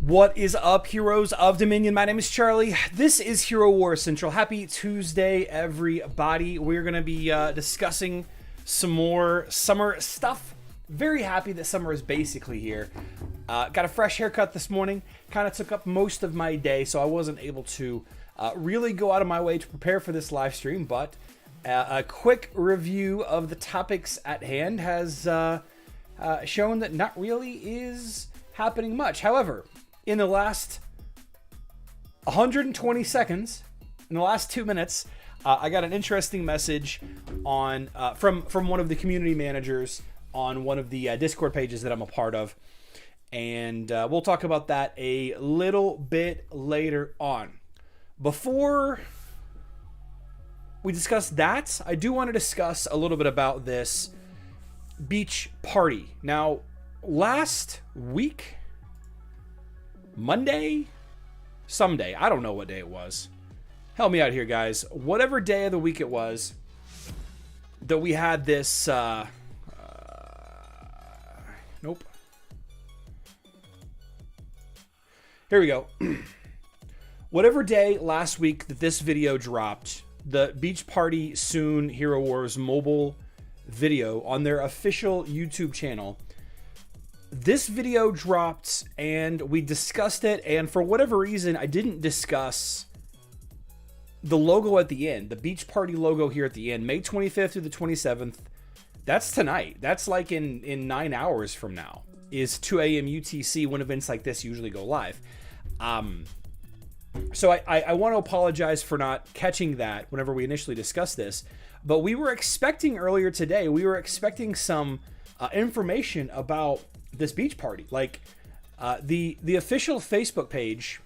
What is up, heroes of Dominion? My name is Charlie. This is Hero War Central. Happy Tuesday, everybody. We're going to be discussing some more summer stuff. Very happy that summer is basically here. Got a fresh haircut this morning. Kind of took up most of my day, so I wasn't able to really go out of my way to prepare for this live stream. But a quick review of the topics at hand has shown that not really is happening much. However, in the last 120 seconds, in the last 2 minutes, I got an interesting message on from one of the community managers on one of the Discord pages that I'm a part of, and we'll talk about that a little bit later on. Before we discuss that, I do want to discuss a little bit about this beach party. Now, last week, Monday, someday, I don't know what day it was. Help me out here, guys. Whatever day of the week it was that we had this, nope. Here we go. Whatever day last week that this video dropped, the Beach Party Soon Hero Wars mobile video on their official YouTube channel, this video dropped and we discussed it, and for whatever reason I didn't discuss the logo at the end, the Beach Party logo here at the end, May 25th through the 27th. That's tonight. That's like in 9 hours from now is 2 a.m. UTC when events like this usually go live. So I want to apologize for not catching that whenever we initially discussed this, but we were expecting earlier today, we were expecting some information about this beach party. Like the official Facebook page,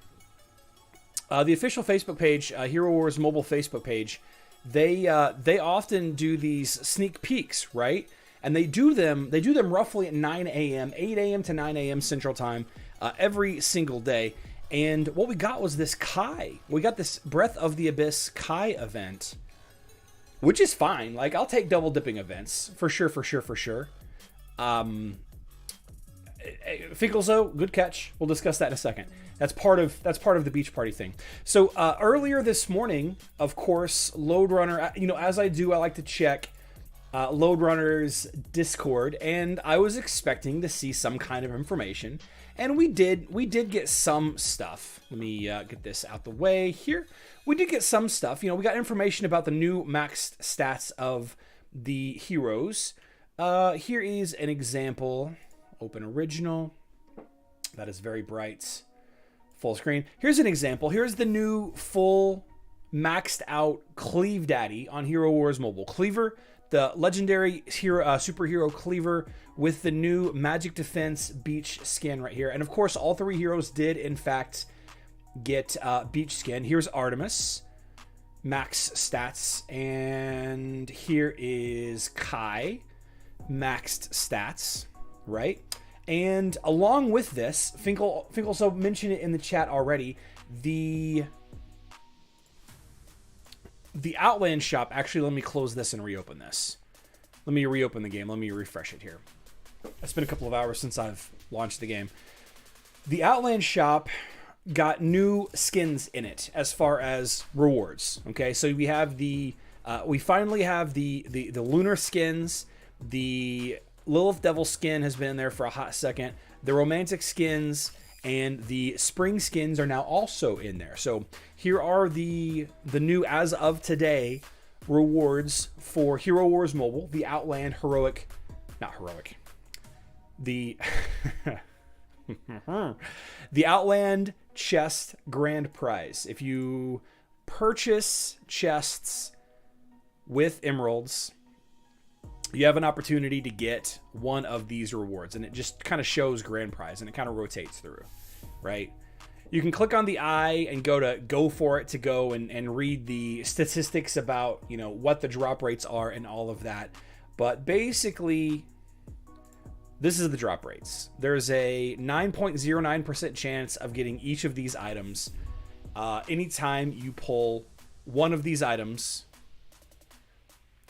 Hero Wars mobile Facebook page, they often do these sneak peeks, right? And they do them roughly at 9 a.m., 8 a.m. to 9 a.m. Central Time every single day. And what we got was this Kai. We got this Breath of the Abyss Kai event, which is fine. Like, I'll take double dipping events for sure. Finkelzo, good catch. We'll discuss that in a second. That's part of the beach party thing. So earlier this morning, of course, Lode Runner. As I do, I like to check Lode Runner's Discord, and I was expecting to see some kind of information, and we did get some stuff. Let me get this out the way here. We did get some stuff. We got information about the new maxed stats of the heroes. Here is an example. Open original. That is very bright. Full screen. Here's an example. Here's the new full maxed out Cleave Daddy on Hero Wars Mobile. Cleaver, the legendary hero, superhero Cleaver with the new Magic Defense Beach skin right here. And of course, all three heroes did in fact get beach skin. Here's Artemis, max stats. And here is Kai, maxed stats. Right? And along with this, Finkel also mentioned it in the chat already, the Outland shop. Actually, let me close this and reopen this. Let me reopen the game. Let me refresh it here. It's been a couple of hours since I've launched the game. The Outland shop got new skins in it as far as rewards. Okay, so we have we finally have the lunar skins. The Lilith Devil skin has been in there for a hot second. The romantic skins and the spring skins are now also in there. So here are the new, as of today, rewards for Hero Wars Mobile. The Outland the Outland chest grand prize. If you purchase chests with emeralds, you have an opportunity to get one of these rewards, and it just kind of shows grand prize, and it kind of rotates through, right? You can click on the eye and go for it to go and read the statistics about, what the drop rates are and all of that. But basically, this is the drop rates. There's a 9.09% chance of getting each of these items anytime you pull one of these items.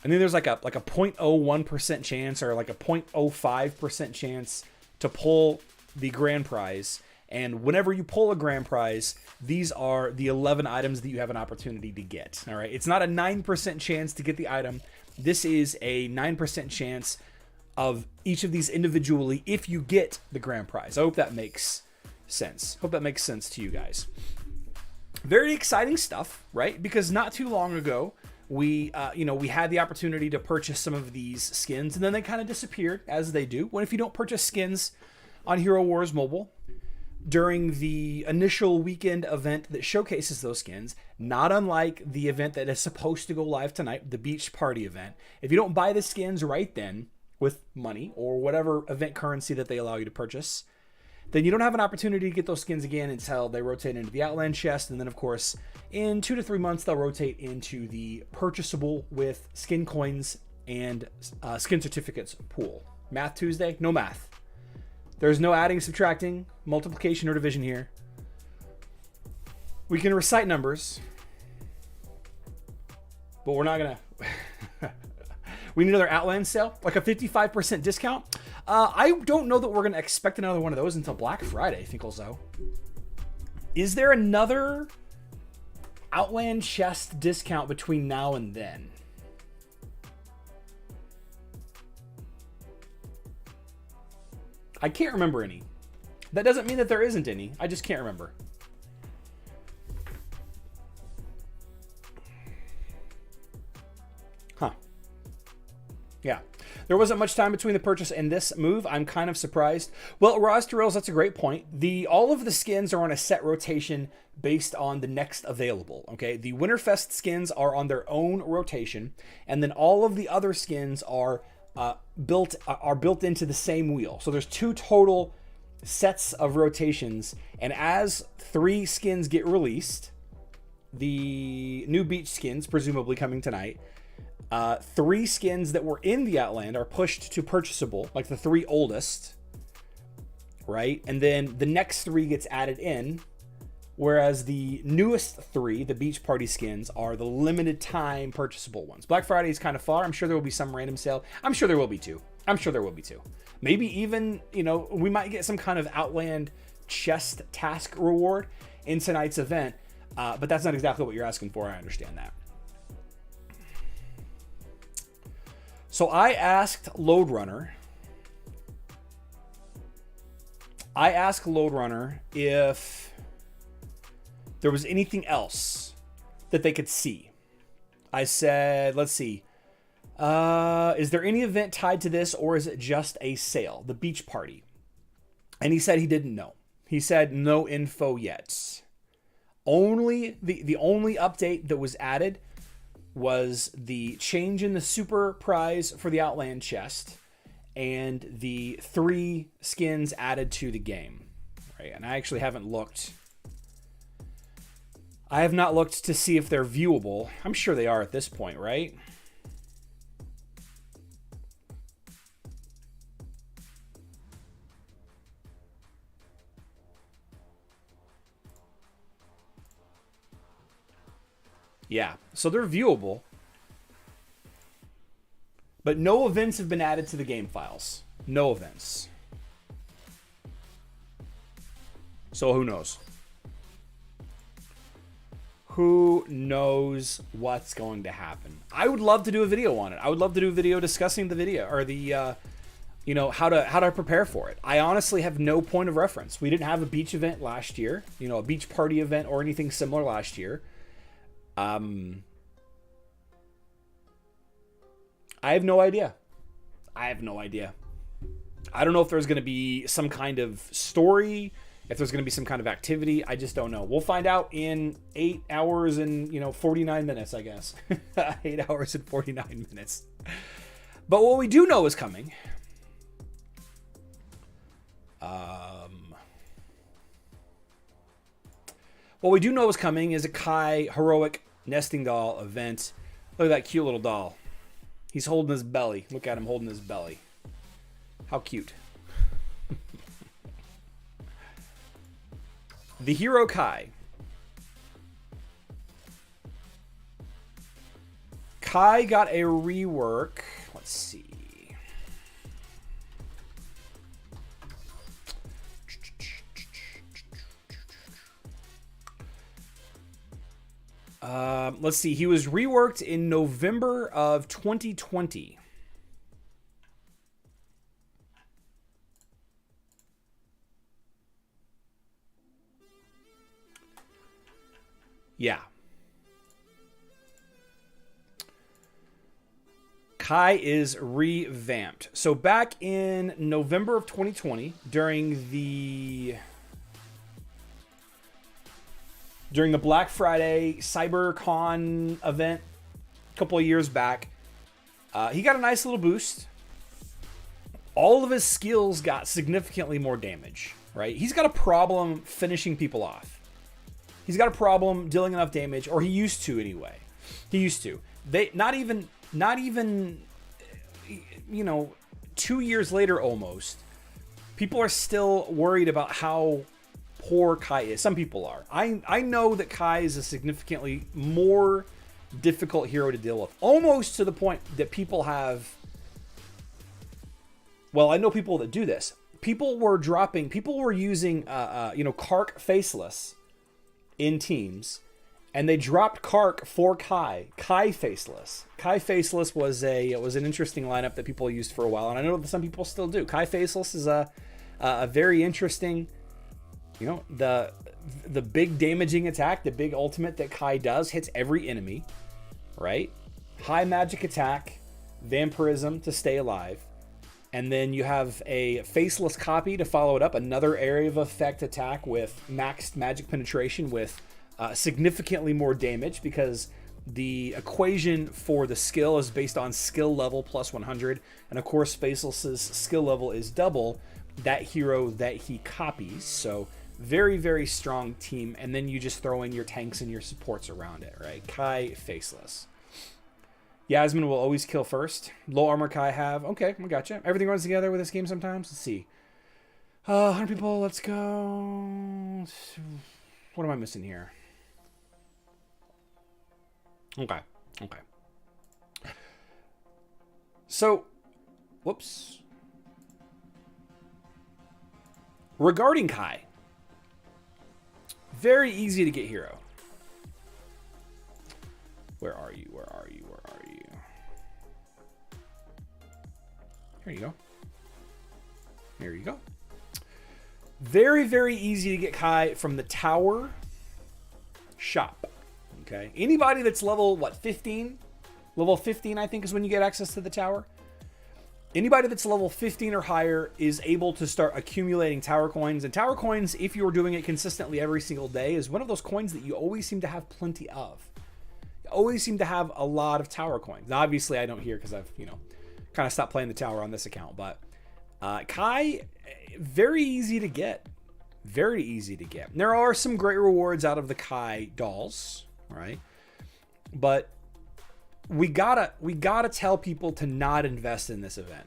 And then there's like a 0.01% chance or like a 0.05% chance to pull the grand prize. And whenever you pull a grand prize, these are the 11 items that you have an opportunity to get. All right. It's not a 9% chance to get the item. This is a 9% chance of each of these individually if you get the grand prize. I hope that makes sense. Hope that makes sense to you guys. Very exciting stuff, right? Because not too long ago, we had the opportunity to purchase some of these skins, and then they kind of disappeared, as they do. When if you don't purchase skins on Hero Wars Mobile during the initial weekend event that showcases those skins, not unlike the event that is supposed to go live tonight, the Beach Party event, if you don't buy the skins right then with money or whatever event currency that they allow you to purchase, then you don't have an opportunity to get those skins again until they rotate into the Outland chest. And then, of course, in 2 to 3 months, they'll rotate into the purchasable with skin coins and skin certificates pool. Math Tuesday? No math. There's no adding, subtracting, multiplication, or division here. We can recite numbers, but we're not going to... We need another Outland sale, like a 55% discount. I don't know that we're going to expect another one of those until Black Friday, Finkelzo. Is there another Outland chest discount between now and then? I can't remember any. That doesn't mean that there isn't any. I just can't remember. Huh. Yeah. There wasn't much time between the purchase and this move. I'm kind of surprised. Well, Roz Terrells, that's a great point. All of the skins are on a set rotation based on the next available. Okay, the Winterfest skins are on their own rotation, and then all of the other skins are built into the same wheel. So there's 2 total sets of rotations, and as 3 skins get released, the new beach skins presumably coming tonight. 3 skins that were in the Outland are pushed to purchasable, like the 3 oldest, right? And then the next 3 gets added in, whereas the newest 3, the Beach Party skins, are the limited time purchasable ones. Black Friday is kind of far. I'm sure there will be some random sale. I'm sure there will be too. Maybe even, we might get some kind of Outland chest task reward in tonight's event, but that's not exactly what you're asking for. I understand that. So I asked Lode Runner if there was anything else that they could see. I said, let's see. Is there any event tied to this, or is it just a sale, the beach party? And he said he didn't know. He said no info yet. Only the only update that was added was the change in the super prize for the Outland chest and the 3 skins added to the game. Right? And I actually haven't looked. I have not looked to see if they're viewable. I'm sure they are at this point, right? Yeah, so they're viewable. But no events have been added to the game files. No events. So who knows? Who knows what's going to happen? I would love to do a video on it. I would love to do a video discussing the video, or the how to prepare for it. I honestly have no point of reference. We didn't have a beach event last year, a beach party event or anything similar last year. I have no idea. I don't know if there's going to be some kind of story, if there's going to be some kind of activity. I just don't know. We'll find out in 8 hours and 49 minutes, I guess. 8 hours and 49 minutes. But what we do know is coming. What we do know is coming is a Kai heroic nesting doll event. Look at that cute little doll. He's holding his belly. Look at him holding his belly. How cute. The Hero Kai. Kai got a rework. Let's see. Let's see. He was reworked in November of 2020. Yeah. Kai is revamped. So back in November of 2020, during the Black Friday CyberCon event a couple of years back, he got a nice little boost. All of his skills got significantly more damage, right? He's got a problem finishing people off. He's got a problem dealing enough damage, or he used to anyway. He used to. They not even 2 years later almost, people are still worried about how poor Kai is. Some people are. I know that Kai is a significantly more difficult hero to deal with, almost to the point that people have. Well, I know people that do this. People were using Kark Faceless in teams, and they dropped Kark for Kai Faceless. Kai Faceless was an interesting lineup that people used for a while, and I know that some people still do. Kai Faceless is a very interesting, the big damaging attack, the big ultimate that Kai does hits every enemy, right? High magic attack, vampirism to stay alive. And then you have a faceless copy to follow it up, another area of effect attack with maxed magic penetration with significantly more damage, because the equation for the skill is based on skill level plus 100. And of course, Faceless's skill level is double that hero that he copies. So very, very strong team. And then you just throw in your tanks and your supports around it, right? Kai Faceless. Yasmin will always kill first. Low armor Kai have. Okay, I gotcha. Everything runs together with this game sometimes. Let's see. 100 people, let's go. What am I missing here? Okay. So, whoops. Regarding Kai, very easy to get hero. Where are you? There you go. There you go. Very, very easy to get Kai from the tower shop. Okay. Anybody that's level, 15? Level 15, I think, is when you get access to the tower. Anybody that's level 15 or higher is able to start accumulating tower coins. And tower coins, if you're doing it consistently every single day, is one of those coins that you always seem to have plenty of. You always seem to have a lot of tower coins. Now, obviously, I don't hear because I've, kind of stopped playing the tower on this account. But Kai, very easy to get. Very easy to get. And there are some great rewards out of the Kai dolls, right? But we gotta tell people to not invest in this event,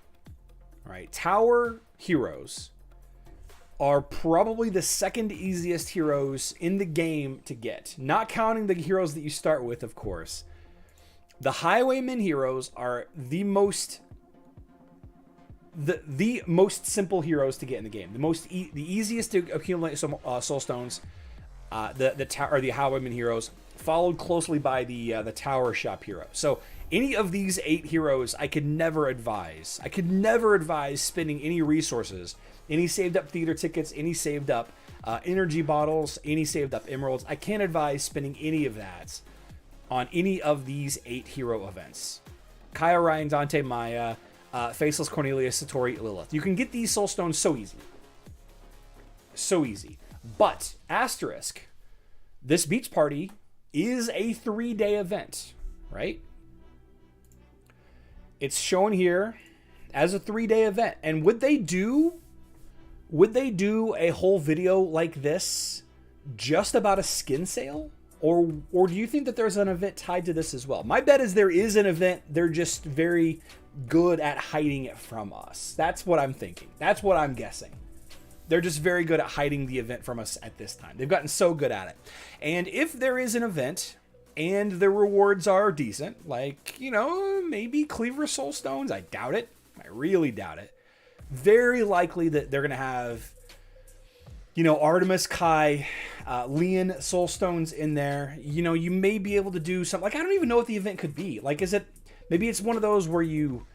right? Tower heroes are probably the second easiest heroes in the game to get, not counting the heroes that you start with, of course. The Highwayman heroes are the most simple heroes to get in the game. The easiest to accumulate some soul stones. The Highwayman heroes, followed closely by the tower shop hero. So any of these 8 heroes, I could never advise. I could never advise spending any resources, any saved up theater tickets, any saved up energy bottles, any saved up emeralds. I can't advise spending any of that on any of these 8 hero events. Kai, Orion, Dante, Maya, Faceless, Cornelius, Satori, Lilith. You can get these soul stones so easy. So easy. But, asterisk, this beach party is a 3-day event, right? It's shown here as a 3-day event. And would they do a whole video like this just about a skin sale? Or do you think that there's an event tied to this as well? My bet is there is an event. They're just very good at hiding it from us. That's what I'm thinking. That's what I'm guessing. They're just very good at hiding the event from us at this time. They've gotten so good at it. And if there is an event and the rewards are decent, like, maybe Cleaver Soul Stones, I doubt it. I really doubt it. Very likely that they're going to have You know, Artemis, Kai, Leon, Soulstone's in there. You know, you may be able to do something. Like, I don't even know what the event could be. Like, is it... Maybe it's one of those where you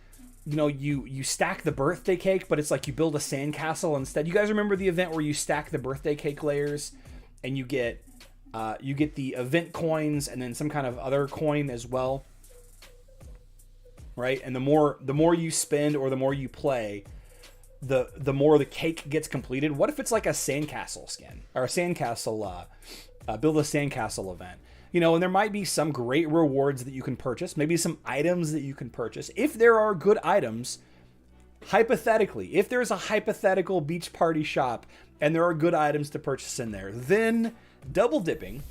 know, you stack the birthday cake, but it's like you build a sandcastle instead. You guys remember the event where you stack the birthday cake layers and you get the event coins and then some kind of other coin as well, right? And the more you spend or the more you play, the more the cake gets completed. What if it's like a sandcastle skin or a sandcastle build a sandcastle event? You know, and there might be some great rewards that you can purchase, maybe some items that you can purchase. If there are good items, hypothetically, if there's a hypothetical beach party shop and there are good items to purchase in there, then double dipping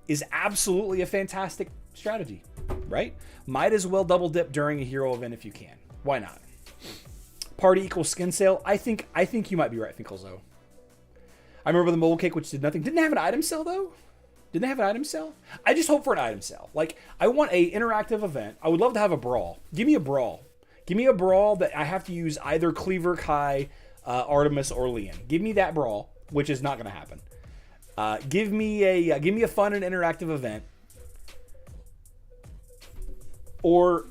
is absolutely a fantastic strategy, right? Might as well double dip during a hero event if you can. Why not? Party equals skin sale. I think you might be right, Finkelzo. I remember the mobile cake, which did nothing. Didn't have an item sale though. Didn't they have an item sale? I just hope for an item sale. Like, I want a interactive event. I would love to have a brawl. Give me a brawl. Give me a brawl that I have to use either Cleaver, Kai, Artemis, or Leon. Give me that brawl, which is not going to happen. Give me a fun and interactive event, or,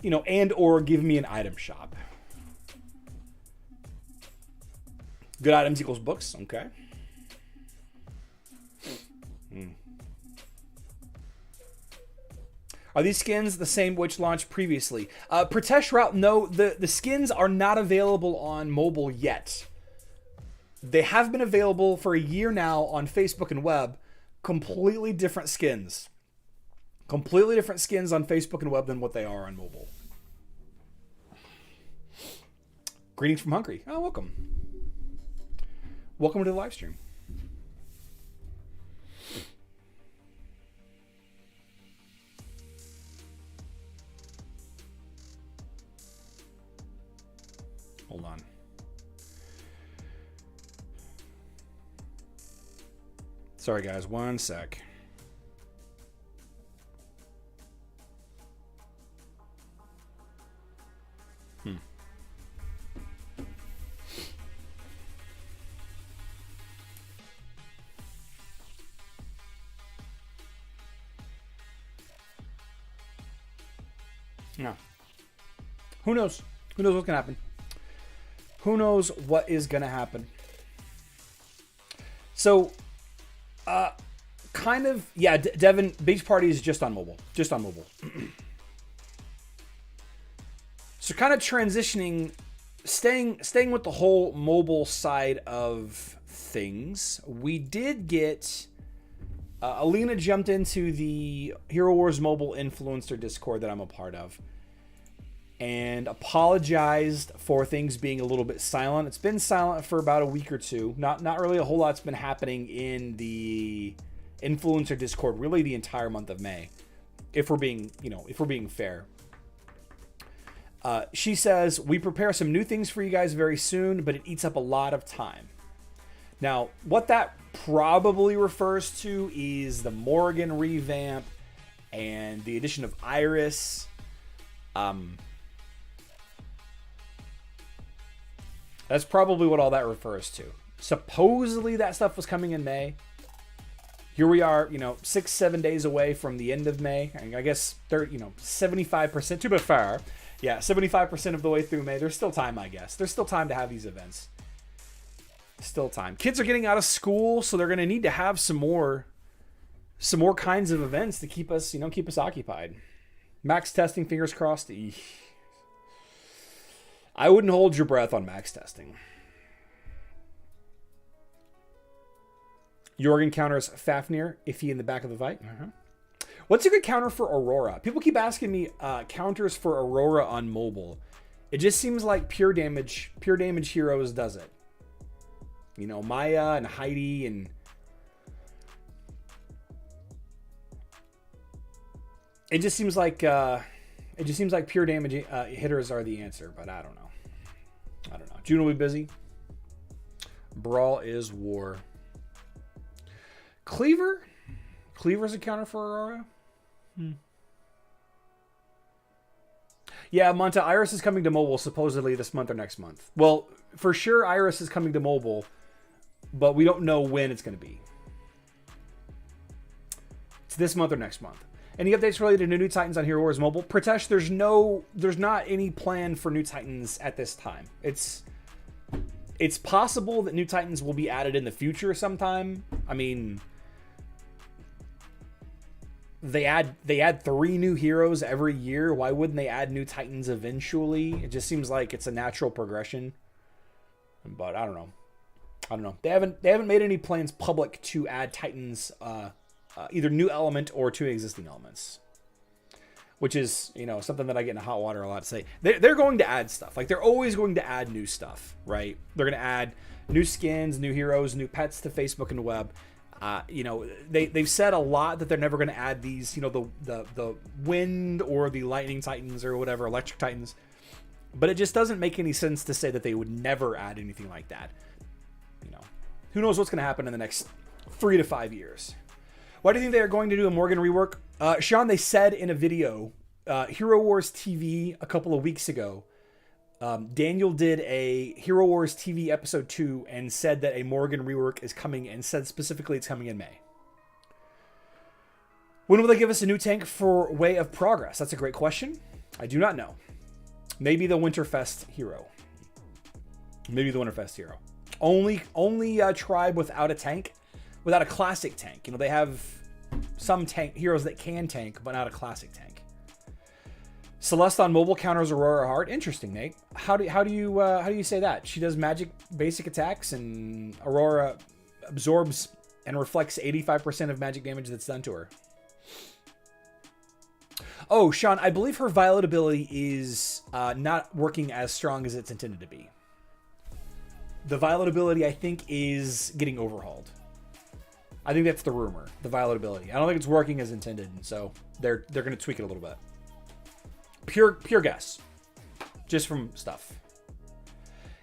you know, or give me an item shop. Good items equals books. Okay. Are these skins the same which launched previously? Pratesh Route, no, the skins are not available on mobile yet. They have been available for a year now on Facebook and web. Completely different skins. Completely different skins on Facebook and web than what they are on mobile. Greetings from Hungary. Oh, welcome. Welcome to the live stream. Hold on. Sorry, guys. One sec. No. Who knows? Who knows what's going to happen? Who knows what is going to happen? So, kind of, yeah, Devin, Beach Party is just on mobile. Just on mobile. So kind of transitioning, staying with the whole mobile side of things, we did get... Alina jumped into the Hero Wars Mobile Influencer Discord that I'm a part of and apologized for things being a little bit silent. It's been silent for about a week or two. Not really a whole lot's been happening in the Influencer Discord really the entire month of May, if we're being fair. She says, we prepare some new things for you guys very soon, but it eats up a lot of time. Now, what that probably refers to is the Morgan revamp and the addition of Iris. That's probably what all that refers to. Supposedly that stuff was coming in May. Here we are, 6-7 days away from the end of May. I guess 75%, to be fair. Yeah, 75% of the way through May. There's still time, I guess. There's still time to have these events. Still time. Kids are getting out of school, so they're going to need to have some more kinds of events to keep us occupied. Max testing, fingers crossed. I wouldn't hold your breath on max testing. Jorgen counters Fafnir, iffy in the back of the fight. What's a good counter for Aurora? People keep asking me counters for Aurora on mobile. It just seems like pure damage heroes does it. Maya and Heidi and it just seems like pure damage hitters are the answer, but I don't know. June will be busy. Brawl is war. Cleaver's a counter for Aurora. Yeah, Monta, Iris is coming to mobile supposedly this month or next month. Well, for sure Iris is coming to mobile. but we don't know when it's going to be. It's this month or next month. Any updates related to New Titans on Hero Wars Mobile? Pritesh, there's not any plan for New Titans at this time. It's possible that New Titans will be added in the future sometime. I mean, they add 3 new heroes every year. Why wouldn't they add New Titans eventually? It just seems like it's a natural progression. But I don't know. They haven't made any plans public to add Titans, either new element or 2 existing elements, which is, something that I get in hot water a lot to say. They're going to add stuff. Like, they're always going to add new stuff, right? They're going to add new skins, new heroes, new pets to Facebook and the web. They've said a lot that they're never going to add these, the wind or the lightning Titans or whatever, electric Titans. But it just doesn't make any sense to say that they would never add anything like that. Who knows what's going to happen in the next 3 to 5 years. Why do you think they are going to do a Morgan rework? Sean, they said in a video, Hero Wars TV a couple of weeks ago, Daniel did a Hero Wars TV episode 2 and said that a Morgan rework is coming, and said specifically it's coming in May. When will they give us a new tank for Way of Progress? That's a great question. I do not know. Maybe the Winterfest hero. Only tribe without a tank, without a classic tank. They have some tank heroes that can tank, but not a classic tank. Celeste on mobile counters Aurora hard. Interesting, Nate. How do you say that? She does magic basic attacks, and Aurora absorbs and reflects 85% of magic damage that's done to her. Oh, Sean, I believe her Violet ability is not working as strong as it's intended to be. The Violet ability, I think, is getting overhauled. I think that's the rumor, the Violet ability. I don't think it's working as intended, so they're going to tweak it a little bit. Pure guess. Just from stuff.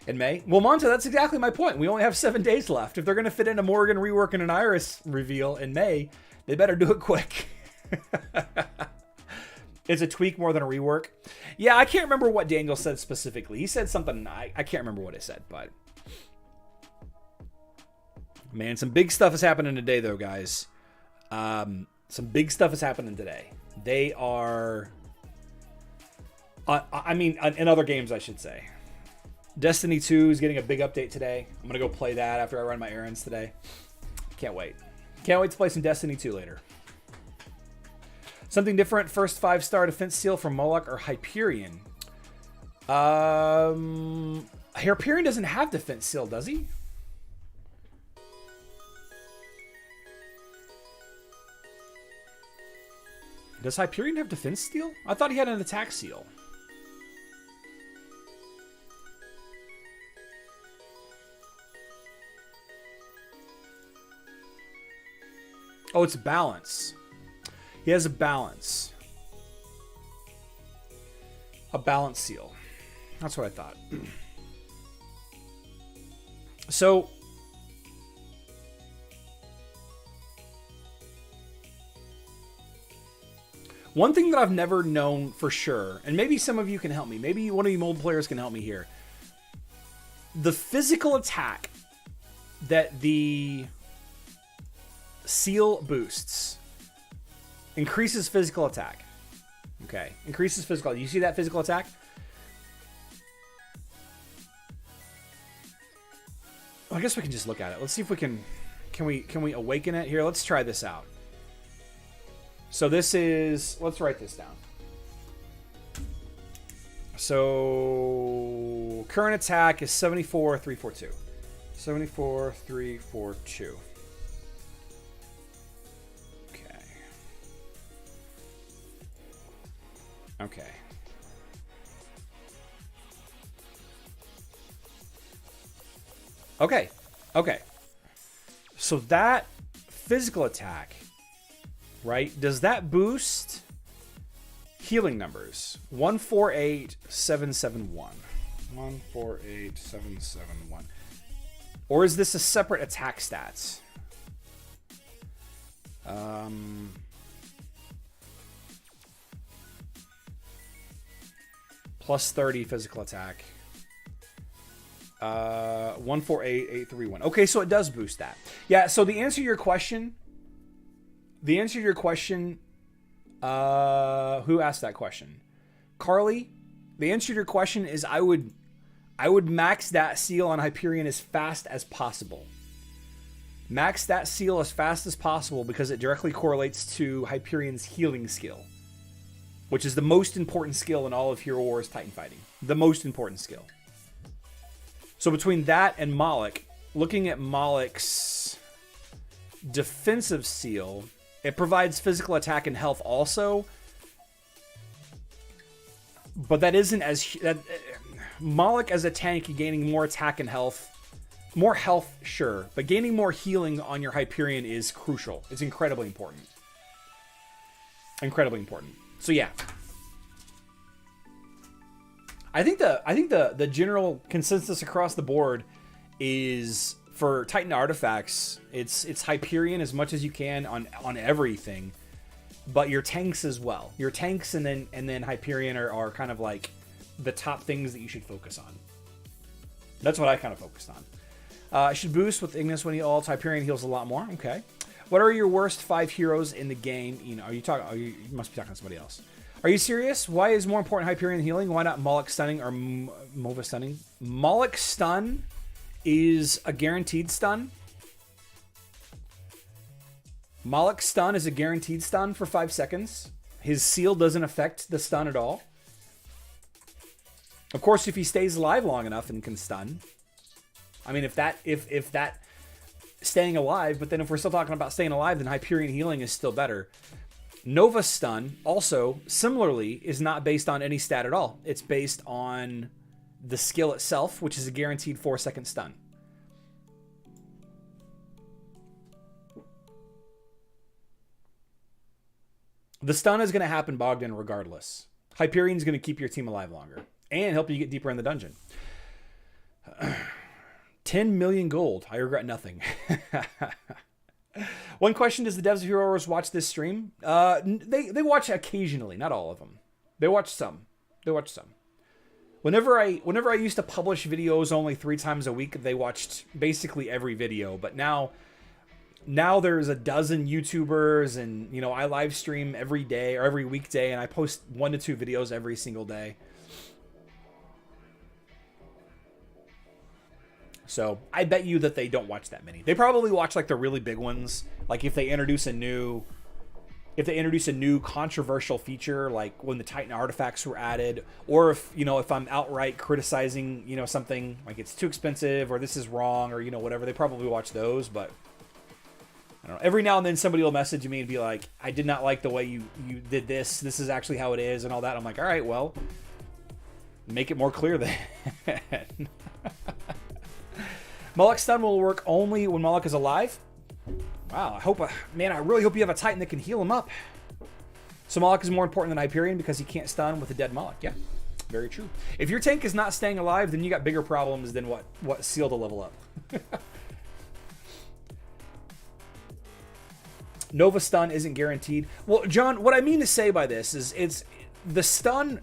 In May? Well, Monta, that's exactly my point. We only have 7 days left. If they're going to fit in a Morgan rework and an Iris reveal in May, they better do it quick. It's a tweak more than a rework. Yeah, I can't remember what Daniel said specifically. He said something, I can't remember what he said, but... Man, some big stuff is happening today, though, guys. Some big stuff is happening today. They are... in other games, I should say. Destiny 2 is getting a big update today. I'm going to go play that after I run my errands today. Can't wait. Can't wait to play some Destiny 2 later. Something different. First 5-star defense seal from Moloch or Hyperion. Hyperion doesn't have defense seal, does he? Does Hyperion have defense seal? I thought he had an attack seal. Oh, it's balance. He has a balance. A balance seal. That's what I thought. So... one thing that I've never known for sure, and maybe some of you can help me, maybe one of you mobile players can help me here. The physical attack that the seal boosts increases physical attack. Okay, increases physical. You see that physical attack? I guess we can just look at it. Let's see if we can we awaken it here. Let's try this out. So this is, let's write this down. So current attack is 74,342. 74,342. Okay. Okay. So that physical attack, right? Does that boost healing numbers? 148771. 148771. Or is this a separate attack stats? Plus 30 physical attack. 148831. Okay, so it does boost that. Yeah, so the answer to your question, who asked that question? Carly, the answer to your question is I would max that seal on Hyperion as fast as possible. Max that seal as fast as possible because it directly correlates to Hyperion's healing skill, which is the most important skill in all of Hero Wars Titan fighting. The most important skill. So between that and Moloch, looking at Moloch's defensive seal, it provides physical attack and health also, but that isn't as... Moloch as a tank, gaining more attack and health. More health, sure, but gaining more healing on your Hyperion is crucial. It's incredibly important. Incredibly important. So yeah. I think the general consensus across the board is for Titan artifacts, it's Hyperion as much as you can on everything, but your tanks as well. Your tanks and then Hyperion are kind of like the top things that you should focus on. That's what I kind of focused on. I should boost with Ignis when he ults. Hyperion heals a lot more. Okay. What are your worst 5 heroes in the game? You know, you must be talking to somebody else. Are you serious? Why is more important Hyperion healing? Why not Moloch stunning or Mova stunning? Moloch stun is a guaranteed stun. Moloch stun is a guaranteed stun for 5 seconds. His seal doesn't affect the stun at all. Of course, if he stays alive long enough and can stun. I mean, if that staying alive, but then if we're still talking about staying alive, then Hyperion healing is still better. Nova stun also similarly is not based on any stat at all. It's based on the skill itself, which is a guaranteed 4-second stun. The stun is going to happen Bogdan regardless. Hyperion's going to keep your team alive longer and help you get deeper in the dungeon. 10 million gold. I regret nothing. One question: does the devs of Hero Wars watch this stream? They watch occasionally, not all of them. They watch some. Whenever I used to publish videos only 3 times a week, they watched basically every video. But now there's a dozen YouTubers, and you know, I live stream every day or every weekday, and I post 1 to 2 videos every single day. So I bet you that they don't watch that many. They probably watch like the really big ones. Like if they introduce a new controversial feature, like when the Titan artifacts were added, or if I'm outright criticizing, something like it's too expensive or this is wrong or, whatever, they probably watch those. But I don't know. Every now and then somebody will message me and be like, I did not like the way you did this. This is actually how it is and all that. I'm like, all right, well, make it more clear then. Moloch stun will work only when Moloch is alive. Wow, I really hope you have a Titan that can heal him up. So Moloch is more important than Hyperion because he can't stun with a dead Moloch. Yeah, very true. If your tank is not staying alive, then you got bigger problems than what seal to level up. Nova stun isn't guaranteed. Well, John, what I mean to say by this is it's the stun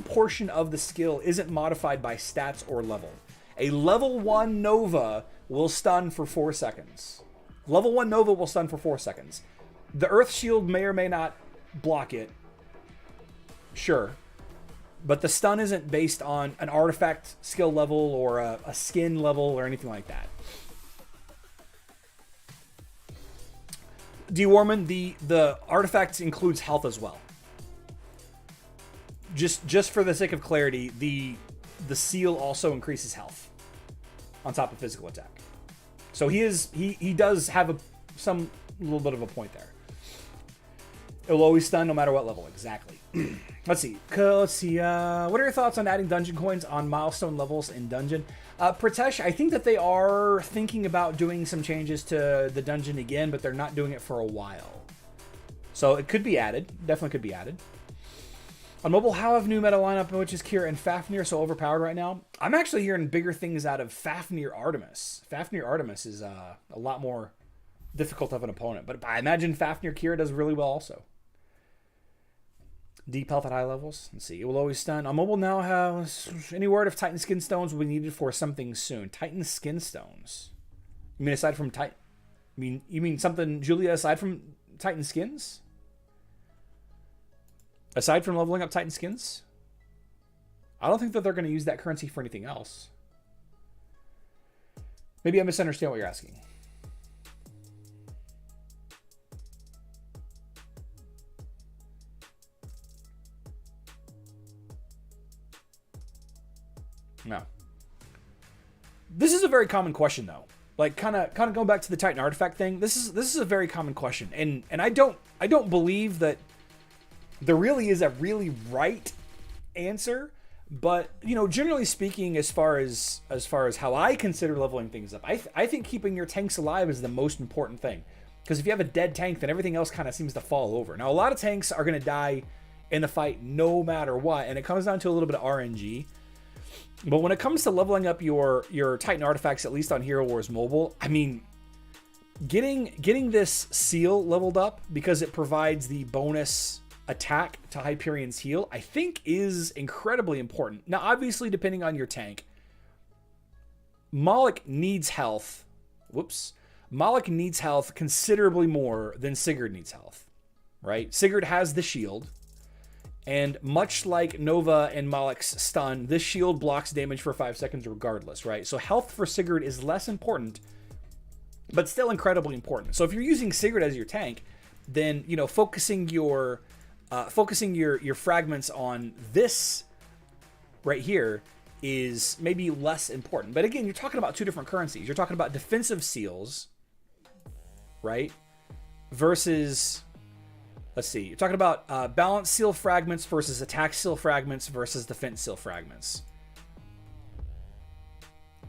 portion of the skill isn't modified by stats or level. A level 1 Nova will stun for 4 seconds. Level 1 Nova will stun for 4 seconds. The Earth Shield may or may not block it. Sure. But the stun isn't based on an artifact skill level or a skin level or anything like that. D. Warman, the artifact includes health as well. Just for the sake of clarity, the seal also increases health on top of physical attack. So he does have some little bit of a point there. It will always stun no matter what level. Exactly. Let's see. What are your thoughts on adding dungeon coins on milestone levels in dungeon? Pratesh, I think that they are thinking about doing some changes to the dungeon again, but they're not doing it for a while. So it could be added. Definitely could be added. On mobile, how have new meta lineup, which is Kira and Fafnir, so overpowered right now? I'm actually hearing bigger things out of Fafnir Artemis. Fafnir Artemis is a lot more difficult of an opponent, but I imagine Fafnir Kira does really well also. Deep health at high levels. Let's see. It will always stun. On mobile now has any word of Titan skin stones will be needed for something soon. Titan skin stones. You mean aside from Titan? You mean something, Julia, aside from Titan skins? Aside from leveling up Titan skins? I don't think that they're going to use that currency for anything else. Maybe I misunderstand what you're asking. No. This is a very common question, though. Like, kind of going back to the Titan artifact thing. This is a very common question, and I don't believe that there really is a really right answer. But generally speaking, as far as how I consider leveling things up, I think keeping your tanks alive is the most important thing. Because if you have a dead tank, then everything else kind of seems to fall over. Now, a lot of tanks are going to die in the fight no matter what, and it comes down to a little bit of RNG. But when it comes to leveling up your Titan artifacts, at least on Hero Wars Mobile, I mean, getting this seal leveled up because it provides the bonus attack to Hyperion's heal, I think is incredibly important. Now, obviously, depending on your tank, Moloch needs health. Moloch needs health considerably more than Sigurd needs health, right? Sigurd has the shield. And much like Nova and Moloch's stun, this shield blocks damage for 5 seconds regardless, right? So health for Sigurd is less important, but still incredibly important. So if you're using Sigurd as your tank, then focusing your fragments on this right here is maybe less important. But again, you're talking about two different currencies. You're talking about defensive seals, right? Versus, let's see, you're talking about balance seal fragments versus attack seal fragments versus defense seal fragments,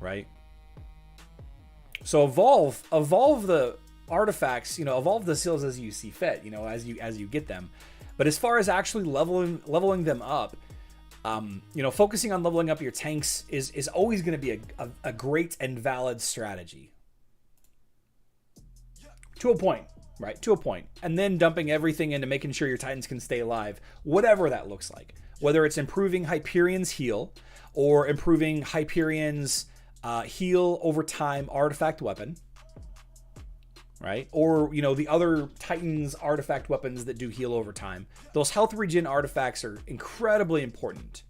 right? So evolve the artifacts, evolve the seals as you see fit, as you get them. But as far as actually leveling them up, focusing on leveling up your tanks is always going to be a great and valid strategy. To a point, right? To a point. And then dumping everything into making sure your Titans can stay alive, whatever that looks like. Whether it's improving Hyperion's heal or improving Hyperion's heal over time artifact weapon, right? Or, the other Titans artifact weapons that do heal over time. Those health regen artifacts are incredibly important.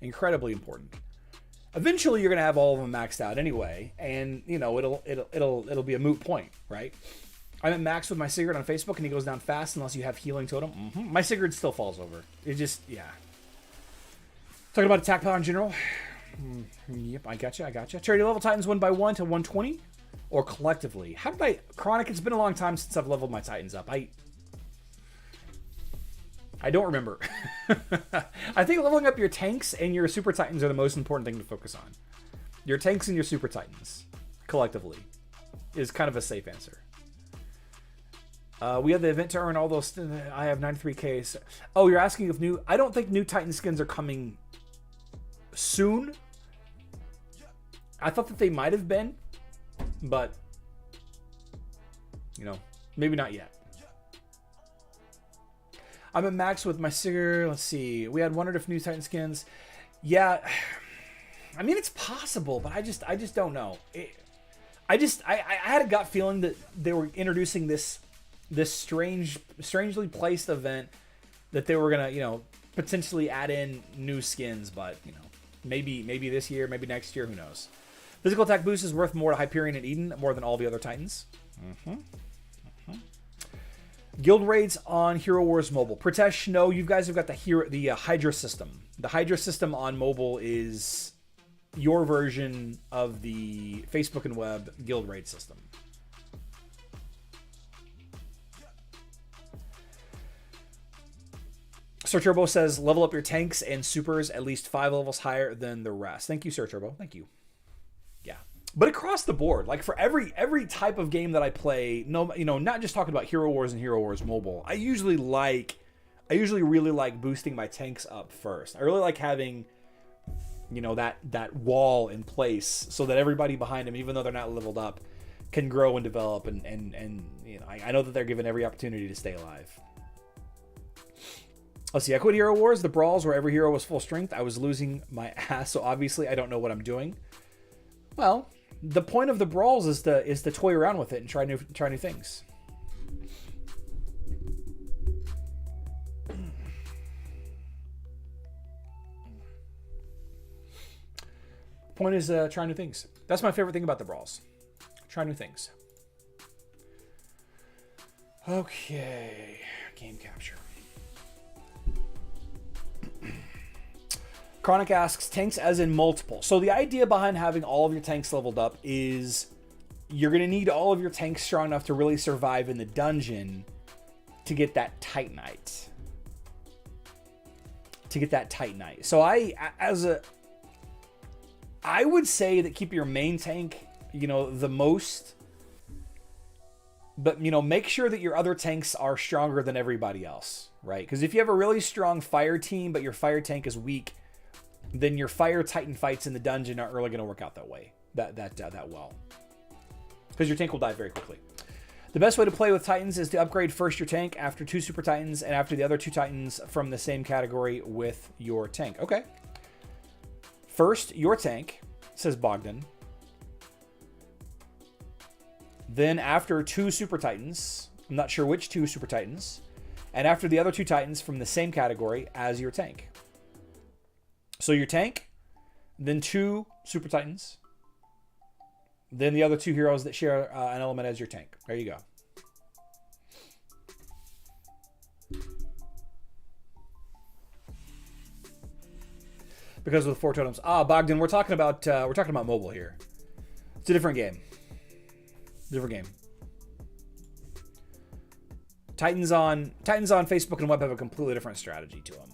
Incredibly important. Eventually, you're going to have all of them maxed out anyway, and, it'll be a moot point, right? I'm at max with my Sigurd on Facebook, and he goes down fast unless you have healing totem. My Sigurd still falls over. It just, yeah. Talking about attack power in general. Yep, I gotcha. Charity level Titans 1 by 1 to 120? Or collectively? How did I... Chronic, it's been a long time since I've leveled my Titans up. I don't remember. I think leveling up your tanks and your Super Titans are the most important thing to focus on. Your tanks and your Super Titans, collectively, is kind of a safe answer. We have the event to earn all those... I have 93k. So, oh, you're asking if new... I don't think new Titan skins are coming soon. I thought that they might have been, but, maybe not yet. I'm at max with my Sigurd. Let's see. We had wondered if new Titan skins... Yeah. I mean, it's possible, but I just don't know. I had a gut feeling that they were introducing this strangely placed event that they were gonna, potentially add in new skins, but maybe this year, maybe next year, who knows? Physical attack boost is worth more to Hyperion and Eden, more than all the other Titans. Guild raids on Hero Wars Mobile. Pratesh, no, you guys have got the Hydra system. The Hydra system on mobile is your version of the Facebook and web guild raid system. Sir Turbo says, level up your tanks and supers at least 5 levels higher than the rest. Thank you, Sir Turbo. Thank you. Yeah. But across the board, like for every type of game that I play, not just talking about Hero Wars and Hero Wars Mobile, I usually really like boosting my tanks up first. I really like having, that wall in place so that everybody behind them, even though they're not leveled up, can grow and develop. And I know that they're given every opportunity to stay alive. Let's see. Equity Hero Wars, the brawls where every hero was full strength. I was losing my ass, so obviously I don't know what I'm doing. Well, the point of the brawls is to toy around with it and try new things. Point is try new things. That's my favorite thing about the brawls. Try new things. Okay, game capture. Chronic asks, tanks as in multiple. So the idea behind having all of your tanks leveled up is you're going to need all of your tanks strong enough to really survive in the dungeon to get that Titanite. So I would say that keep your main tank, the most, but, make sure that your other tanks are stronger than everybody else, right? Because if you have a really strong fire team, but your fire tank is weak, then your fire titan fights in the dungeon aren't really going to work out that way, that well. Because your tank will die very quickly. The best way to play with titans is to upgrade first your tank, after 2 super titans, and after the other 2 titans from the same category with your tank. Okay. First, your tank, says Bogdan. Then after 2 super titans, I'm not sure which 2 super titans, and after the other 2 titans from the same category as your tank. So your tank, then 2 super titans, then the other 2 heroes that share an element as your tank. There you go. Because of the 4 totems. Bogdan, we're talking about mobile here. It's a different game. Titans on Facebook and web have a completely different strategy to them.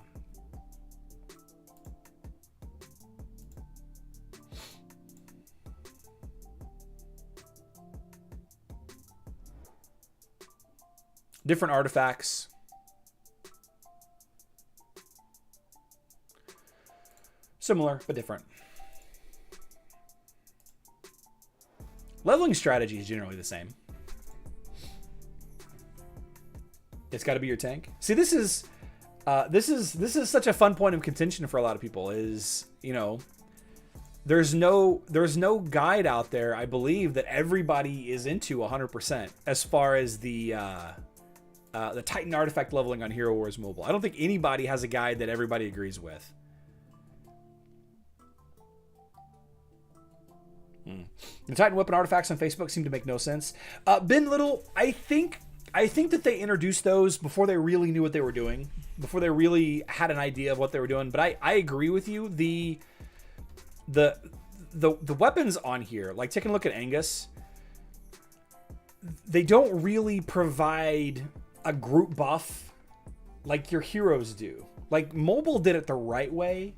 Different artifacts. Similar, but different. Leveling strategy is generally the same. It's got to be your tank. See, this is such a fun point of contention for a lot of people. Is there's no guide out there, I believe, that everybody is into 100% as far as the Titan artifact leveling on Hero Wars Mobile. I don't think anybody has a guide that everybody agrees with. The Titan weapon artifacts on Facebook seem to make no sense. Ben Little, I think that they introduced those before they really knew what they were doing, before they really had an idea of what they were doing. But I agree with you. The weapons on here, like taking a look at Angus, they don't really provide a group buff like your heroes do. Like mobile did it the right way.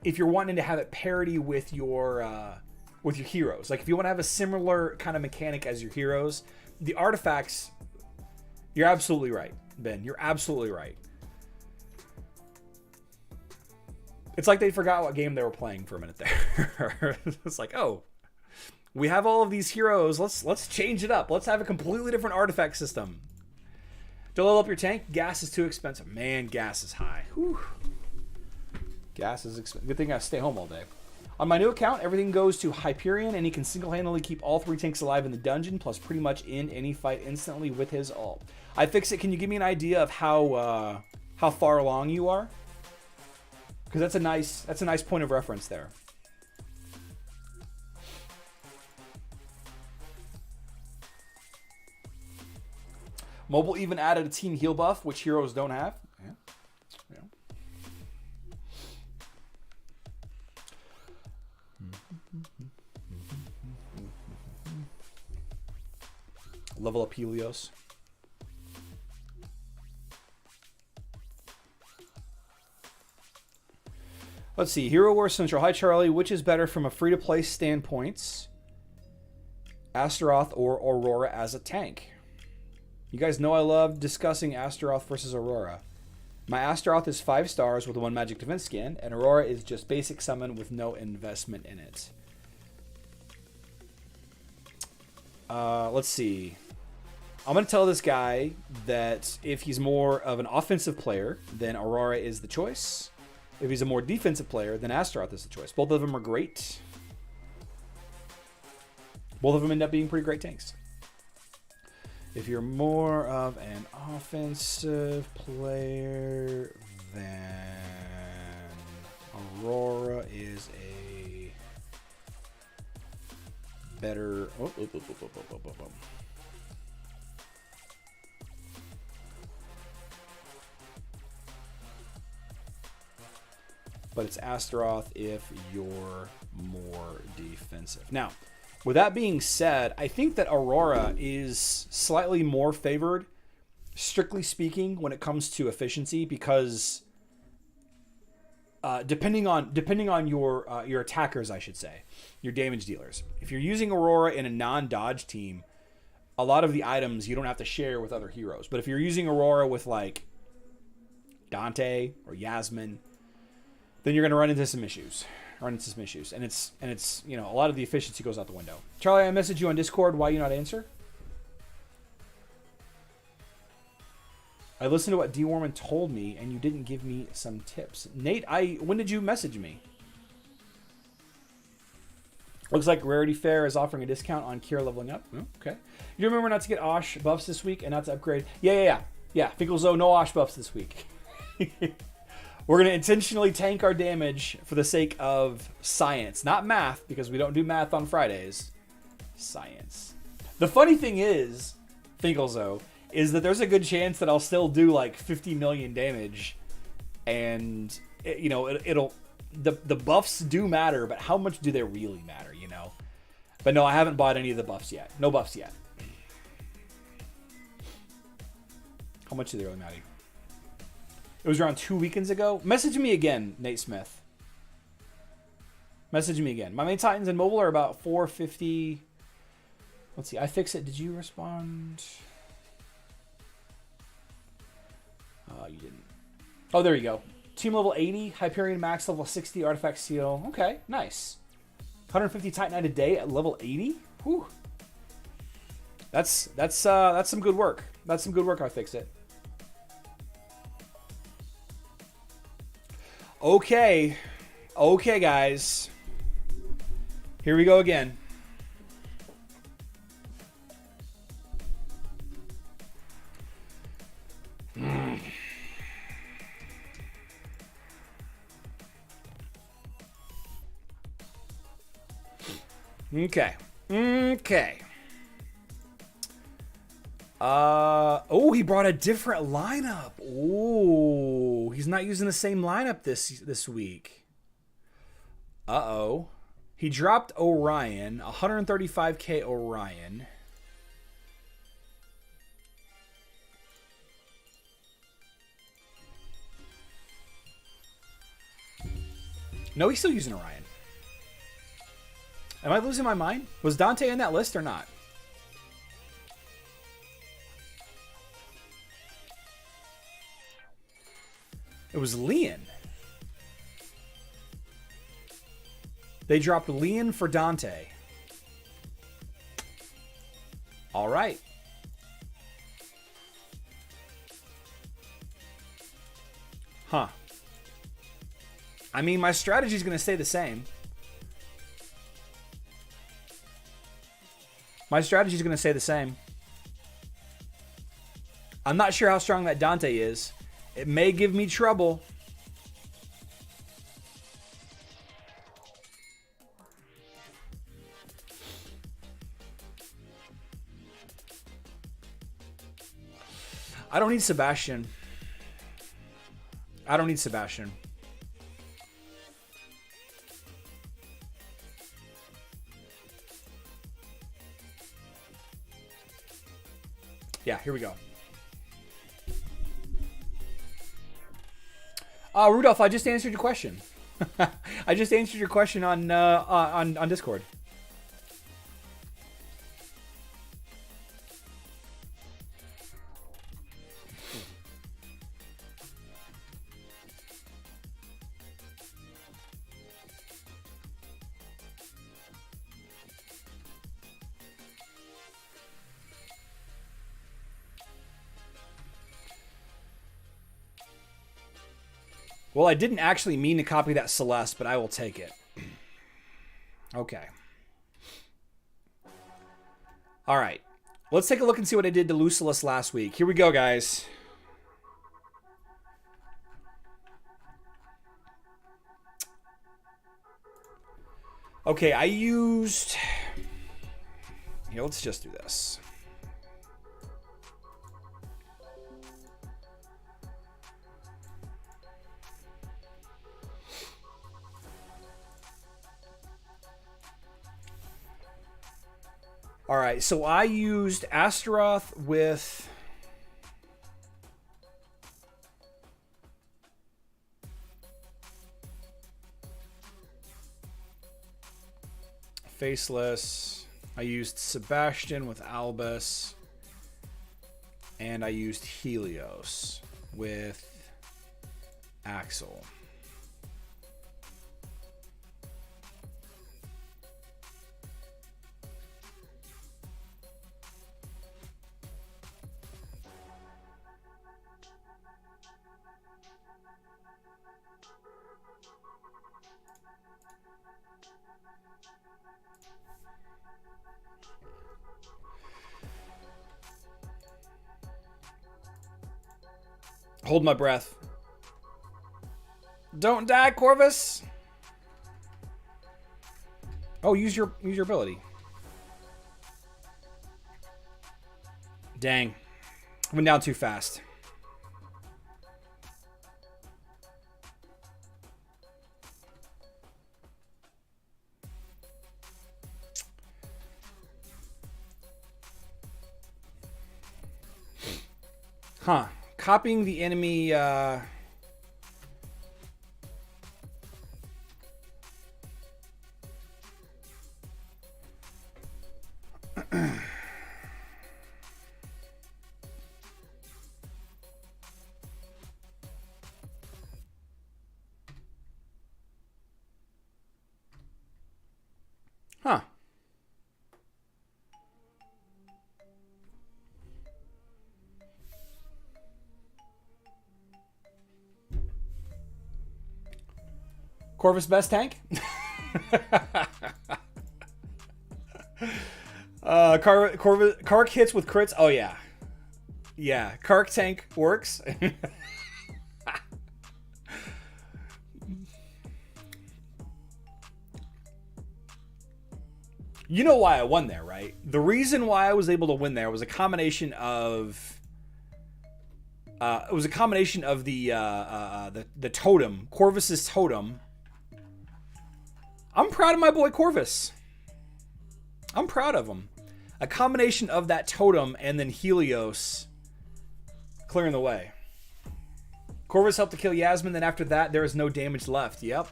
If you're wanting to have it parity with your heroes, like if you want to have a similar kind of mechanic as your heroes, the artifacts, you're absolutely right, Ben. You're absolutely right. It's like they forgot what game they were playing for a minute there. It's like, oh, we have all of these heroes. Let's change it up. Let's have a completely different artifact system. To level up your tank, gas is too expensive. Man, gas is high. Whew. Gas is expensive. Good thing I stay home all day. On my new account, everything goes to Hyperion, and he can single-handedly keep all 3 tanks alive in the dungeon, plus pretty much end any fight instantly with his ult. I fix it. Can you give me an idea of how far along you are? Because that's a nice point of reference there. Mobile even added a team heal buff, which heroes don't have. Yeah. Level up Helios. Let's see. Hero Wars Central. Hi, Charlie. Which is better from a free-to-play standpoint? Astaroth or Aurora as a tank? You guys know I love discussing Astaroth versus Aurora. My Astaroth is 5 stars with 1 magic defense skin, and Aurora is just basic summon with no investment in it. Let's see. I'm going to tell this guy that if he's more of an offensive player, then Aurora is the choice. If he's a more defensive player, then Astaorth is the choice. Both of them are great. Both of them end up being pretty great tanks. If you're more of an offensive player, then Aurora is a better... But it's Astaroth if you're more defensive. Now, with that being said, I think that Aurora is slightly more favored, strictly speaking, when it comes to efficiency, because depending on your attackers, I should say, your damage dealers. If you're using Aurora in a non-dodge team, a lot of the items you don't have to share with other heroes. But if you're using Aurora with like Dante or Yasmin, then you're going to run into some issues. And it's you know, a lot of the efficiency goes out the window. Charlie, I messaged you on Discord. Why you not answer? I listened to what D. Warman told me, and you didn't give me some tips. Nate, when did you message me? Looks like Rarity Fair is offering a discount on Kira leveling up. Oh, okay. You remember not to get Osh buffs this week and not to upgrade? Yeah. Finkelzo, no Osh buffs this week. We're going to intentionally tank our damage for the sake of science. Not math, because we don't do math on Fridays. Science. The funny thing is, Finkelzo, is that there's a good chance that I'll still do like 50 million damage. And, the buffs do matter, but how much do they really matter, you know? But no, I haven't bought any of the buffs yet. No buffs yet. How much do they really matter? It was around 2 weekends ago. Message me again, Nate Smith. Message me again. My main Titans and mobile are about 450. Let's see. I fix it. Did you respond? You didn't. Oh, there you go. Team level 80. Hyperion max level 60. Artifact seal. Okay, nice. 150 Titanite a day at level 80. Whew. That's some good work. That's some good work. I fix it. Okay, guys. Here we go again. Okay. Oh, he brought a different lineup. Oh, he's not using the same lineup this week. Uh-oh. He dropped Orion, 135k Orion. No, he's still using Orion. Am I losing my mind? Was Dante in that list or not? It was Leon. They dropped Leon for Dante. All right. Huh. I mean, my strategy is going to stay the same. My strategy is going to stay the same. I'm not sure how strong that Dante is. It may give me trouble. I don't need Sebastian. Yeah, here we go. Rudolph, I just answered your question. I just answered your question on Discord. Well, I didn't actually mean to copy that Celeste, but I will take it. Okay. All right. Let's take a look and see what I did to Lucilis last week. Here we go, guys. Okay, I used... Here, let's just do this. All right, so I used Astaorth with... Faceless. I used Sebastian with Albus. And I used Helios with Axel. Hold my breath. Don't die, Corvus. Oh, use your ability. Dang. Went down too fast. Huh. Copying the enemy, huh. Corvus best tank? Kark hits with crits. Oh yeah. Yeah, Kark tank works. You know why I won there, right? The reason why I was able to win there was a combination of the totem, Corvus's totem. I'm proud of my boy Corvus. I'm proud of him. A combination of that totem and then Helios clearing the way. Corvus helped to kill Yasmin, then after that, there is no damage left. Yep.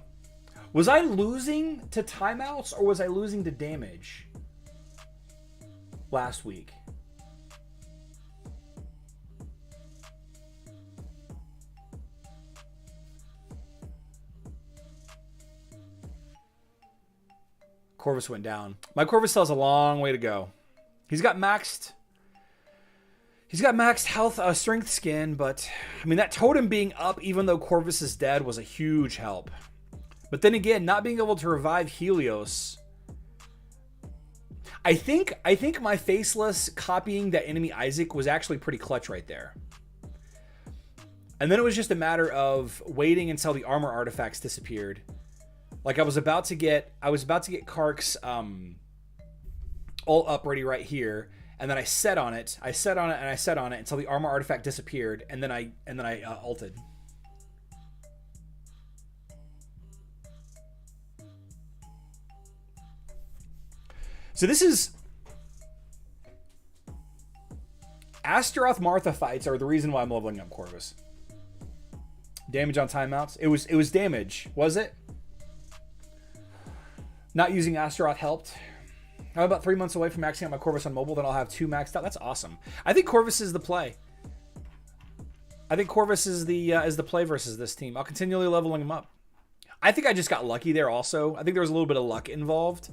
Was I losing to timeouts or was I losing to damage last week? Corvus went down. My Corvus still has a long way to go. He's got maxed health, strength skin, but I mean that totem being up, even though Corvus is dead, was a huge help. But then again, not being able to revive Helios. I think my faceless copying that enemy Isaac was actually pretty clutch right there. And then it was just a matter of waiting until the armor artifacts disappeared. Like I was about to get Kark's ult up ready right here, and then I set on it until the armor artifact disappeared, and then I ulted. So this is Astaroth Martha fights are the reason why I'm leveling up Corvus. Damage on timeouts. It was damage, was it? Not using Astaroth helped. I'm about 3 months away from maxing out my Corvus on mobile, then I'll have 2 maxed out. That's awesome. I think Corvus is the play. I think Corvus is the play versus this team. I'll continually leveling him up. I think I just got lucky there also. I think there was a little bit of luck involved.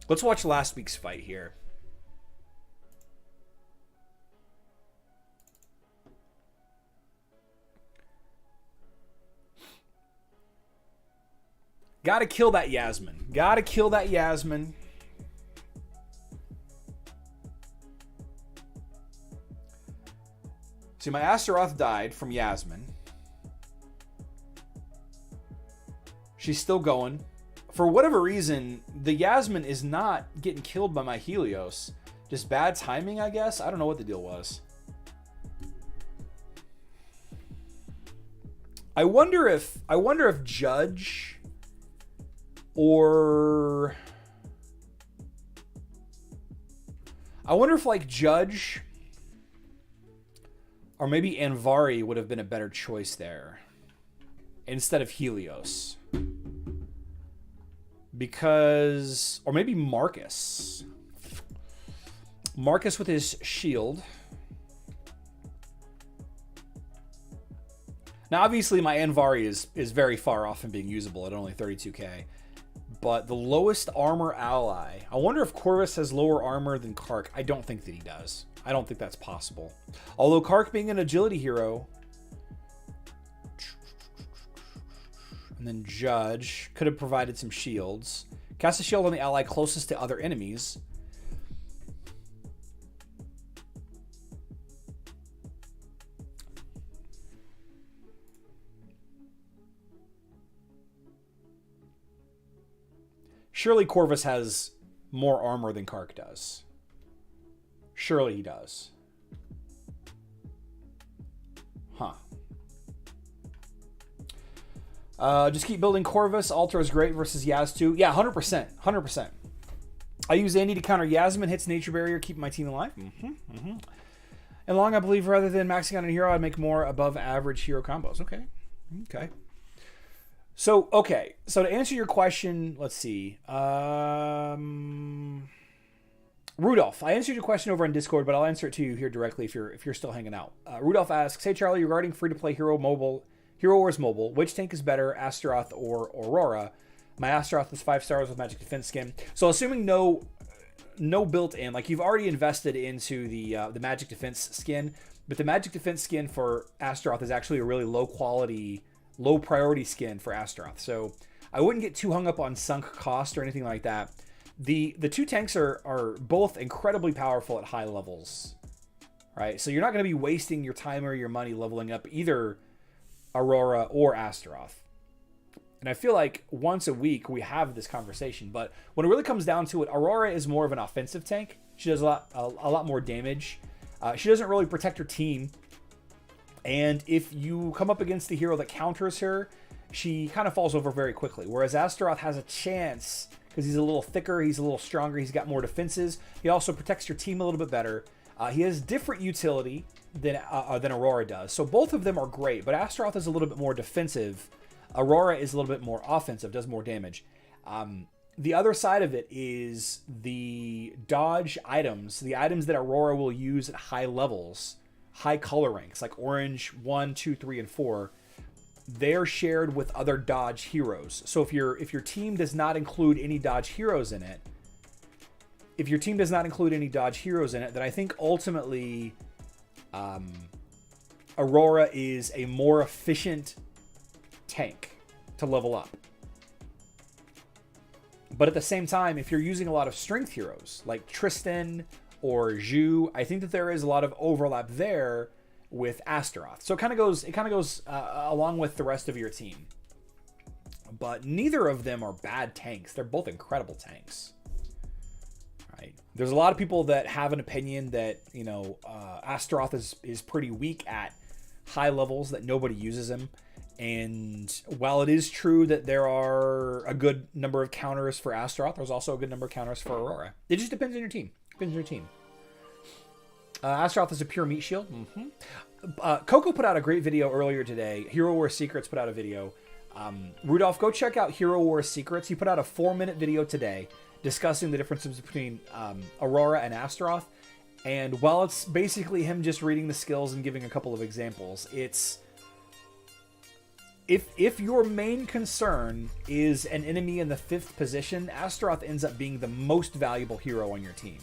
Let's watch last week's fight here. Gotta kill that Yasmin. Gotta kill that Yasmin. See, my Astaroth died from Yasmin. She's still going. For whatever reason, the Yasmin is not getting killed by my Helios. Just bad timing, I guess. I don't know what the deal was. I wonder if Judge or I wonder if like Judge or maybe Anvari would have been a better choice there instead of Helios. Because, or maybe Marcus. Marcus with his shield. Now, obviously, my Anvari is very far off from being usable at only 32k. But the lowest armor ally. I wonder if Corvus has lower armor than Kark. I don't think that he does. I don't think that's possible. Although Kark being an agility hero. And then Judge could have provided some shields. Cast a shield on the ally closest to other enemies. Surely Corvus has more armor than Kark does. Surely he does. Huh. Just keep building Corvus. Altar is great versus Yaz 2. Yeah, 100%. 100%. I use Andy to counter Yasmin. Hits Nature Barrier, keep my team alive. And long, I believe, rather than maxing out a hero, I'd make more above average hero combos. Okay. Okay. So, okay. So to answer your question, let's see. Rudolph, I answered your question over on Discord, but I'll answer it to you here directly if you're still hanging out. Rudolph asks, "Hey Charlie, regarding free-to-play Hero Wars Mobile, which tank is better, Astaroth or Aurora? My Astaroth is 5 stars with Magic Defense skin." So assuming no built-in, like you've already invested into the Magic Defense skin, but the Magic Defense skin for Astaroth is actually a really low quality, low priority skin for Astaroth. So I wouldn't get too hung up on sunk cost or anything like that. The two tanks are both incredibly powerful at high levels, right? So you're not going to be wasting your time or your money leveling up either Aurora or Astaroth. And I feel like once a week we have this conversation, but when it really comes down to it, Aurora is more of an offensive tank. She does a lot more damage. She doesn't really protect her team. And if you come up against the hero that counters her, she kind of falls over very quickly. Whereas Astaroth has a chance because he's a little thicker, he's a little stronger, he's got more defenses. He also protects your team a little bit better. He has different utility than Aurora does. So both of them are great, but Astaroth is a little bit more defensive. Aurora is a little bit more offensive, does more damage. The other side of it is the dodge items, the items that Aurora will use at high levels, high color ranks, like orange 1, 2, 3, and 4. They're shared with other dodge heroes. So if your team does not include any dodge heroes in it, then I think ultimately Aurora is a more efficient tank to level up. But at the same time, if you're using a lot of strength heroes like Tristan or Zhu, I think that there is a lot of overlap there with Astaroth. So it kind of goes along with the rest of your team. But neither of them are bad tanks. They're both incredible tanks. Right? There's a lot of people that have an opinion that, Astaroth is pretty weak at high levels, that nobody uses him. And while it is true that there are a good number of counters for Astaroth, there's also a good number of counters for Aurora. It just depends on your team. Astaroth is a pure meat shield. Coco put out a great video earlier today. Hero Wars Secrets put out a video. Rudolph, go check out Hero Wars Secrets. He put out a 4-minute video today discussing the differences between Aurora and Astaroth. And while it's basically him just reading the skills and giving a couple of examples, it's... If your main concern is an enemy in the 5th position, Astaroth ends up being the most valuable hero on your team.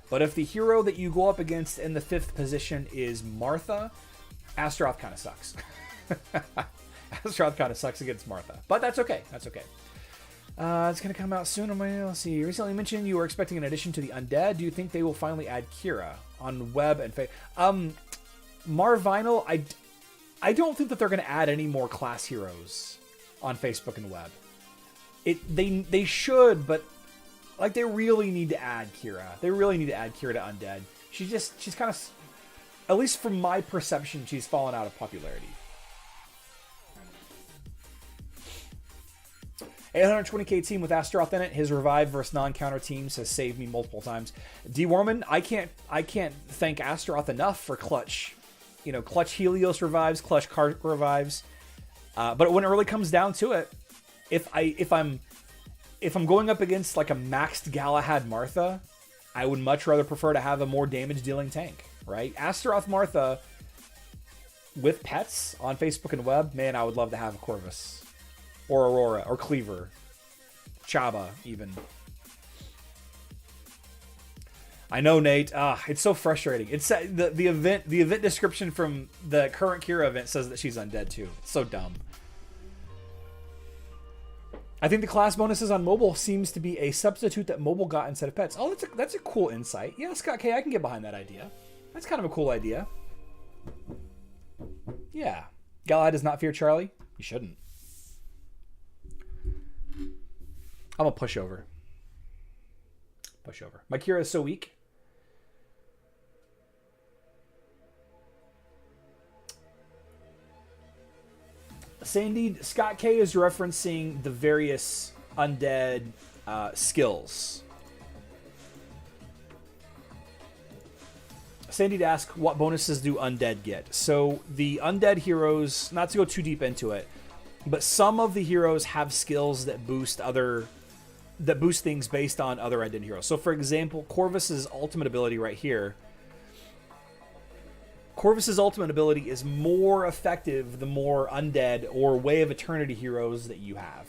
But if the hero that you go up against in the 5th position is Martha, Astaroth kind of sucks. Astaroth kind of sucks against Martha. But that's okay. That's okay. It's going to come out soon. Let's see. You recently mentioned you were expecting an addition to the Undead. Do you think they will finally add Kira on web and Marvinyl, I don't think that they're going to add any more class heroes on Facebook and web. They should, but like they really need to add Kira. They really need to add Kira to Undead. She's kind of, at least from my perception, she's fallen out of popularity. 820k team with Astaorth in it. His revive versus non-counter teams has saved me multiple times. D Warman, I can't thank Astaorth enough for clutch. Clutch Helios revives, clutch Cart revives. But when it really comes down to it, if I'm going up against like a maxed Galahad Martha, I would much rather prefer to have a more damage dealing tank, right? Astaroth Martha with pets on Facebook and web, man, I would love to have a Corvus or Aurora or Cleaver, Chaba even. I know, Nate. It's so frustrating. It's the event description from the current Kira event says that she's undead too. It's so dumb. I think the class bonuses on mobile seems to be a substitute that mobile got instead of pets. Oh, that's a cool insight. Yeah, Scott K, I can get behind that idea. That's kind of a cool idea. Yeah. Galahad does not fear Charlie? You shouldn't. I'm a pushover. Pushover. My Kira is so weak. Sandy, Scott K is referencing the various undead skills. Sandy asked, what bonuses do undead get? So the undead heroes, not to go too deep into it, but some of the heroes have skills that boost things based on other undead heroes. So for example, Corvus's ultimate ability right here. Corvus's ultimate ability is more effective the more undead or Way of Eternity heroes that you have.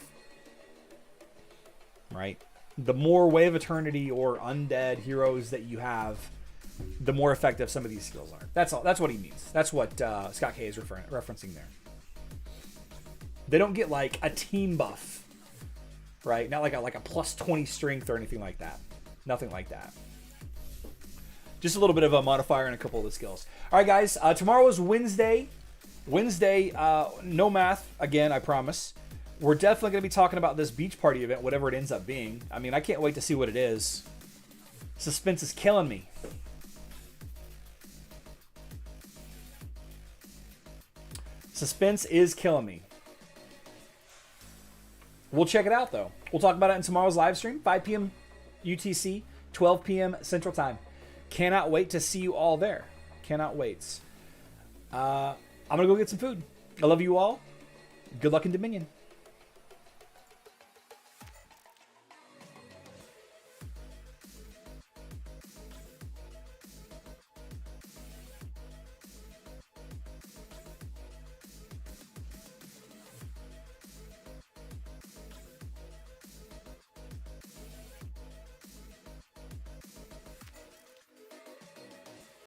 Right? The more Way of Eternity or undead heroes that you have, the more effective some of these skills are. That's all. That's what he means. That's what Scott K is referencing there. They don't get like a team buff, right? Not like a plus 20 strength or anything like that. Nothing like that. Just a little bit of a modifier and a couple of the skills. All right, guys. Tomorrow is Wednesday. No math again. I promise. We're definitely going to be talking about this beach party event, whatever it ends up being. I mean, I can't wait to see what it is. Suspense is killing me. Suspense is killing me. We'll check it out, though. We'll talk about it in tomorrow's live stream, 5 p.m. UTC, 12 p.m. Central Time. Cannot wait to see you all there. Cannot wait. I'm going to go get some food. I love you all. Good luck in Dominion.